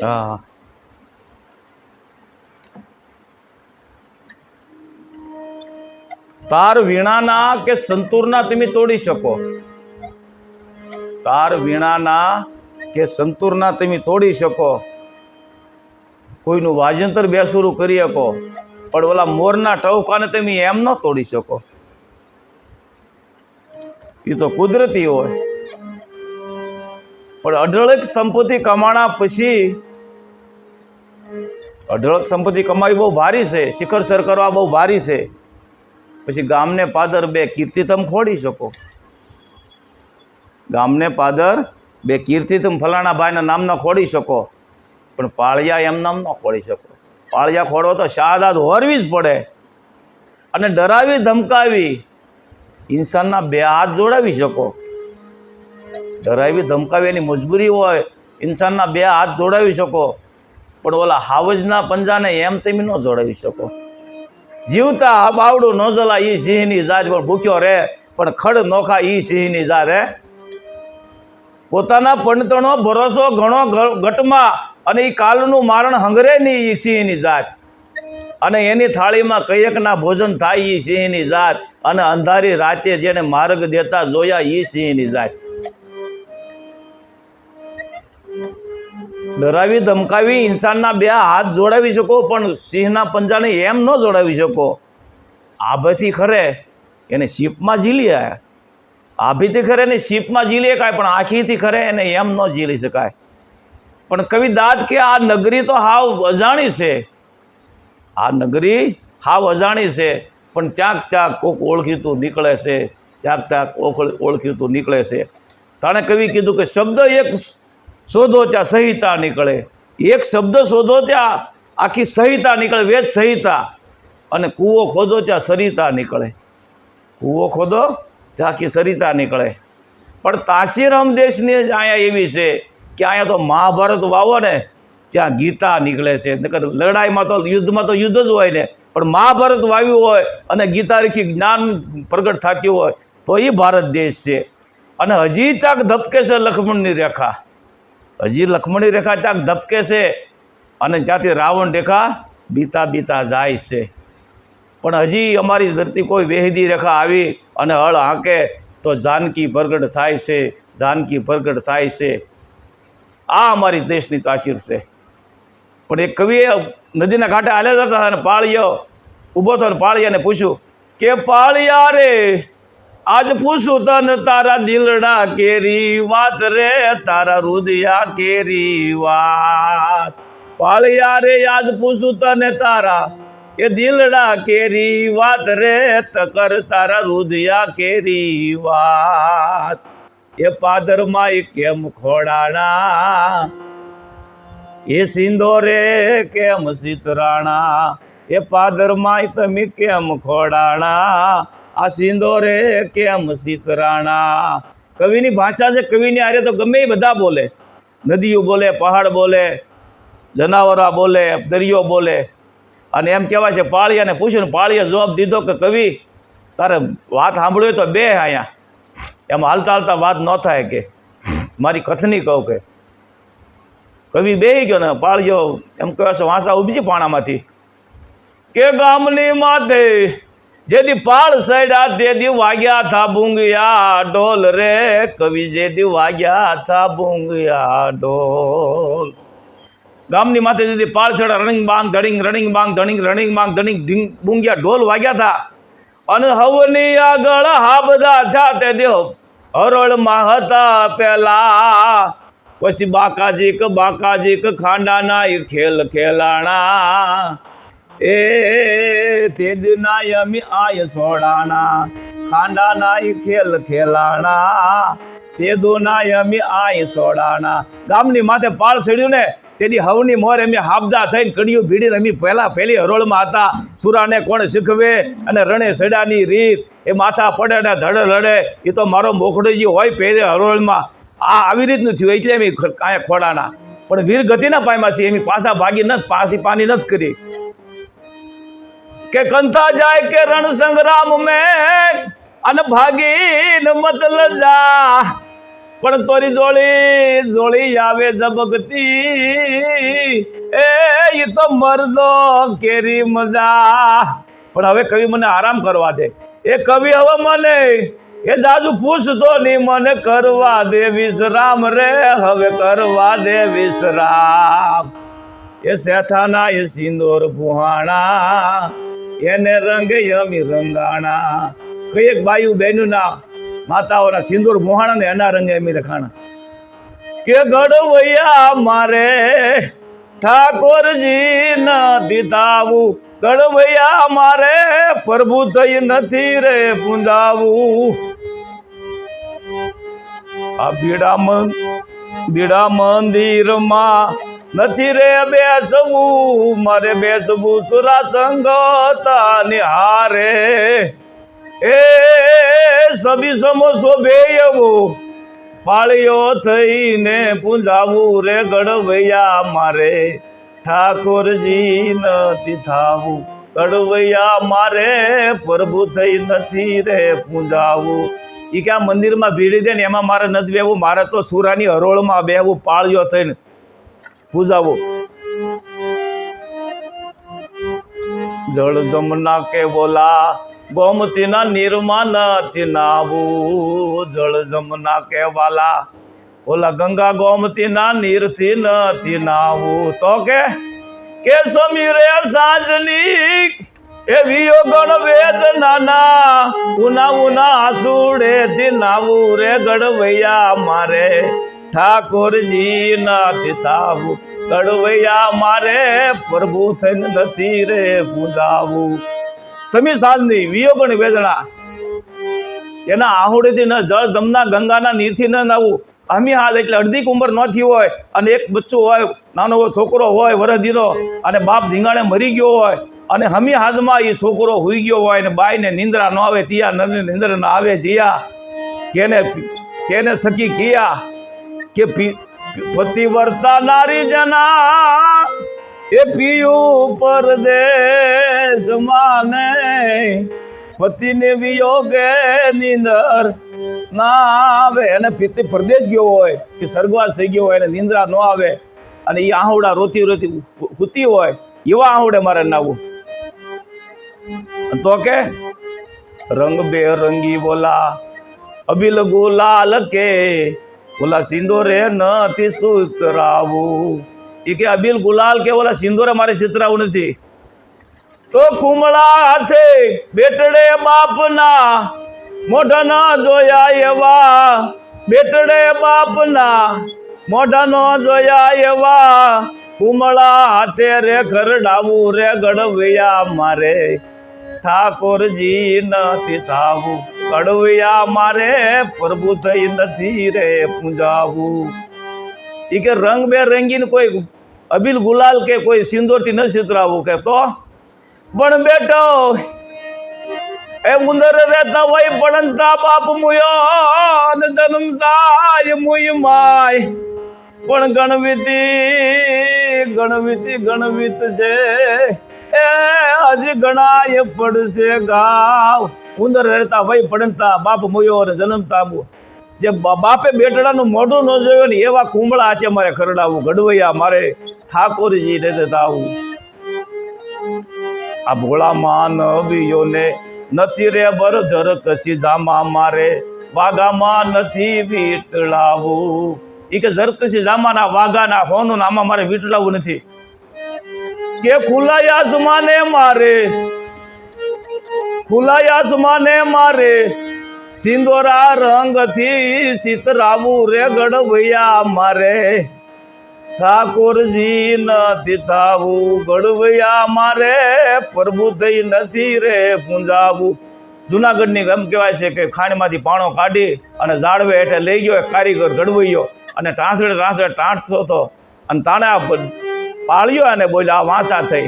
હા તાર વીણાના કે સંતૂરના તમે તોડી શકો, તાર વીણાના કે સંતૂરના તમે તોડી શકો, કોઈનું વાજંત્ર બેસુરું કરી શકો, પણ ઓલા મોરના ટવકાને તમે એમ ન તોડી શકો. એ તો કુદરતી હોય. પણ અઢળક સંપત્તિ કમાણા પછી, અઢળક સંપત્તિ કમાવી બહુ ભારી છે, શિખર સર કરવા બહુ ભારી છે. પછી ગામને પાદર બે કીર્તિ તમે ખોડી શકો, ગામને પાદર બે કીર્તિ તમે ફલાણા ભાઈના નામના ખોડી શકો, પણ પાળિયા એમ નામ ન ખોડી શકો. પાળિયા ખોડો તો શાહાદાત હોરવી જ પડે. અને ડરાવી ધમકાવી ઇન્સાનના બે હાથ જોડાવી શકો, ડરાવી ધમકાવી એની મજબૂરી હોય, ઇન્સાનના બે હાથ જોડાવી શકો, પણ ઓલા હાવજના પંજાને એમ તમે ન જોડાવી શકો. જીવતા બાવડું ન જલા ઈ સિંહની જાત, પણ ભૂખ્યો રહે પણ ખડ નોખા ઈ સિંહની જાત. પોતાના પંડિતનો ભરોસો ઘણો ઘટમાં, અને એ કાલનું મારણ હંગરે ની ઈ સિંહની જાત, અને એની થાળીમાં કયકના ભોજન થાય ઈ સિંહની જાત, અને અંધારી રાતે જેને માર્ગ દેતા જોયા ઈ સિંહની જાત. ડરાવી ધમકાવી ઇન્સાનના બે હાથ જોડાવી શકો, પણ સિંહના પંજાને એમ ન જોડાવી શકો. આભથી ખરે એને શીપમાં ઝીલી આયા, આભીથી ખરે એને શીપમાં ઝીલી શકાય, પણ આખીથી ખરે એને એમ ન ઝીલી શકાય. પણ કવિ દાદ કે આ નગરી તો હાવ અજાણી છે, આ નગરી હાવ અજાણી છે, પણ ક્યાંક ક્યાંક કોક ઓળખીતું નીકળે છે, ક્યાંક ક્યાંક ઓળખીતું નીકળે છે. તાણે કવિ કીધું કે શબ્દ એક શોધો ત્યાં સંહિતા નીકળે, એક શબ્દ શોધો ત્યાં આખી સંહિતા નીકળે, વેદ સંહિતા. અને કૂવો ખોદો ત્યાં સરિતા નીકળે, કૂવો ખોદો ત્યાં આખી સરિતા નીકળે. પણ તાશીરામ દેશની અહીંયા એવી છે કે અહીંયા તો મહાભારત વાવો ને ત્યાં ગીતા નીકળે છે. નકર લડાઈમાં તો યુદ્ધમાં તો યુદ્ધ જ હોય ને, પણ મહાભારત વાવ્યું હોય અને ગીતા રીખી જ્ઞાન પ્રગટ થતી હોય તો એ ભારત દેશ છે. અને હજી ત્યાં ધબકે છે લક્ષ્મણની રેખા, હજી લક્ષ્મણની રેખા ત્યાં ધબકે છે, અને ત્યાંથી રાવણ રેખા બીતા બીતા જાય છે. પણ હજી અમારી ધરતી કોઈ વેહદી રેખા આવી અને હળ હાંકે તો જાનકી પ્રગટ થાય છે, જાનકી પ્રગટ થાય છે. આ અમારી દેશની તાસીર છે. પણ એક કવિએ નદીના કાંઠે હાલ્યા જતા હતા અને પાળિયો ઊભો થયો અને પાળિયાને પૂછ્યું કે પાળિયા રે આજ પૂછું તને તારા દિલડા કેરી વાત રે, તારા રુદિયા કેરી વાત. પાળિયા રે આજ પૂછું તને તારા એ દિલડા કેરી વાત રે, તકર તારા રુદિયા કેરી વાત. એ પાદરમાં એ કેમ ખોડાણા, એ સિંદોરે કેમ સીતરાણા, એ પાદરમાં તમે કેમ ખોડાણા, આ સિંદોરે કેમ સીતરાણા. કવિની ભાષા છે, કવિની આરે તો ગમે એ બધા બોલે, નદીઓ બોલે, પહાડ બોલે, જનાવરા બોલે, દરિયો બોલે. અને એમ કહેવાય છે પાળિયાને પૂછ્યું, પાળિયા જવાબ દીધો કે કવિ તારે વાત સાંભળ્યું તો બે અહીંયા, એમ હાલતા હાલતા વાત ન થાય, કે મારી કથની કહું. કે કવિ બેહી ગયો ને પાળિયો એમ કહેવાય છે વાંસા ઊભી છે પાણામાંથી કે ગામની માથે જેદી પાળ સડ્યા તેદી વાગ્યા થા બુંગિયા ઢોલ રે, કવિ જેદી વાગ્યા થા બુંગિયા ઢોલ. ગામની માથે જેદી પાળ ચડ્યા રણિંગ બાંગ ધડિંગ રણિંગ બાંગ ધડિંગ રણિંગ બાંગ ધડિંગ ઢીંગ બુંગિયા ઢોલ વાગ્યા થા. અને હવની આગળ હા બધા થયા તે દેહ હરોળમાં હતા પેલા, પછી બાકાજીક ખાંડાના ખેલ ખેલાણા, એ તે દિના યમી આય સોડાણા, ખાંડાના ખેલ ખેલાણા, તે દોના યમી આય સોડાણા. ગામની માથે પાળ ચડ્યું ને તેથી હવની મોર એમ હાબદા થઈને કડિયું ભીડી રમી પહેલી હરોળમાં હતા. સુરાને કોણ શીખવે અને રણે સડાની રીત, એ માથા પડે ને ધડ લડે, એ તો મારો મોખડોજી હોય પહેલે હરોળમાં. આ આવી રીતનું થયું એટલે એમ કાંઈ ખોડાના. પણ વીર ગતિના પામ્યા છે, એમ પાછા ભાગી નથી, પાછી પાની નથી કરી. કે કંથા જાય કે રણ સંગ્રામ મેં અને ભાગી ન મત લજા, પણ તોરી જોડી જોડી આવે ઝબકતી એ તો મરદો કેરી મજા. પણ હવે કવિ મને આરામ કરવા દે. એ કવિ હવે મને એ જાજુ પૂછતો નહીં, મને કરવા દે વિશ્રામ રે, હવે કરવા દે વિશ્રામ. એ શેઠાના એ સિંદોર ભુહાણા, એને રંગે યમી રંગાણા. કઈ એક બાયુ બહેનું ના માતાઓના સિંદોર ભુહાણા ને એના રંગે અમી રખાણા. કે ગડવૈયા મારે ઠાકોરજી નથી થાવું, ગડવૈયા મારે પ્રભુ થઈ નથી રે પૂંજાવું. આ બીડા મંદિરમાં નથી રે બેસવું, મારે બેસવું સુરા સંગતા નિહારે. એ સબી સમો શોભે એવો પાળીઓ થઈને પૂંજાવું રે, ગડવૈયા મારે ઠાકોરજી નથી થાવું, ગડવૈયા મારે પ્રભુ થઈ નથી રે પૂંજાવું. એ કે આ મંદિરમાં ભીડી દે ને એમાં મારે નથી બેવું, મારે તો સુરાની હરોળમાં બેવું, પાળીઓ થઈને પૂજાવું. જળ જમના કે બોલા ગોમતીના નીરમાં નથી નાવું, જળ જમના કે વાલા ઓલા ગંગા ગોમતીના નીરથી નથી નાવું. તો કે સમીરે સાંજની એવીઓ ગણ વેદનાના ઉના ઉના આસુડેથી નાવું રે, ગડવૈયા મારે ઠાકોરજી નથી થાવું, ગડવૈયા મારે પ્રભુ થઈને નથી રે પૂંજાવું. સમી સાંજની વિયોગણ વેદના એના આહુડેથી ન જળ ધમના ગંગાના નીરથી ન નાવું. અમી હાલ એટલે અડધી ઉંમર ન થઈ હોય અને એક બચ્ચું હોય, નાનો છોકરો હોય વરદીનો, અને બાપ ધીંગાણે મરી ગયો હોય, અને હમી હાથમાં એ છોકરો હુઈ ગયો હોય ને બાઈને નિંદ્રા ન આવે, તિયા નરને નિંદ્રા ન આવે જીયા. કેને સખી કિયા કે પતિવર્તા નારી જના એ પિયું પરદેશ માને, પતિને વિયોગે નિંદર ના આવે. અને પિતિ પરદેશ ગયો હોય કે સ્વર્ગવાસ થઈ ગયો હોય અને નિંદ્રા ન આવે, અને એ આહુડા રોતી રોતી હુતી હોય, એવા આહુડે મારે નાવું. તો કે રંગ બેરંગી બોલા અબિલ ગુલાલ કે ઓલા સિંદોરે નથી સુતરાવું. એ કે અબિલ ગુલાલ કે ઓલા સિંદોરે મારે ચિતરાવું નથી. તો કુમળા હાથે બેટડે બાપના મોઢા ના જોયા એવા, બેટડે બાપના મોઢા નો જોયા એવા, કુમળા હાથે રે ખરડાવું રે, ગડવૈયા મારે ઠાકોરજી નથી થાવું, ગડવૈયા મારે પ્રભુ થઈ નથી રે પૂંજાવું. એ કે રંગ બેરંગીને કોઈ અબિલ ગુલાલ કે કોઈ સિંદોરથી ન ચિતરાવું. કે તો પણ બેટો એ ઉંદર રહેતા હોય પડતા બાપ મુયો ને જન્મતા મુય માય, પણ ગણવિત છે એ હજી ગણાય પડશે ગાવ. ઉંદર રહેતા હોય પડતા બાપ મુયો ને જન્મતા મુ, જે બાપે બેટડાનું મોઢું ન જોયું ને એવા કુંબળા છે મારે ખરડાવું, ગડવૈયા મારે ઠાકોરજી ને આવું. આ ભોળા માનવીઓને નથી રે બરજર કશી જામા, મારે વાઘામાં નથી વીટળાવું. એ કે જરકશી જામાના વાઘાના હોનું આમાં મારે વીટળાવું નથી. કે ખુલ્લા આસમાને મારે સિંદોરા રંગથી સીતરાવું રે, ગડવૈયા મારે ઠાકોરજી નથી થાવું, ગડવૈયા મારે પ્રભુ થઈ નથી રે પૂંજાવું. જુનાગઢની ગમ કહેવાય છે કે ખાણીમાંથી પાણો કાઢી અને ઝાડવે હેઠે લઈ ગયો કારીગર ગડવૈયો, અને ટાંસડે ટાંસડે ટાંટતો હતો, અને તાણે પાળ્યો અને બોલ્યો આ વાંસા થઈ.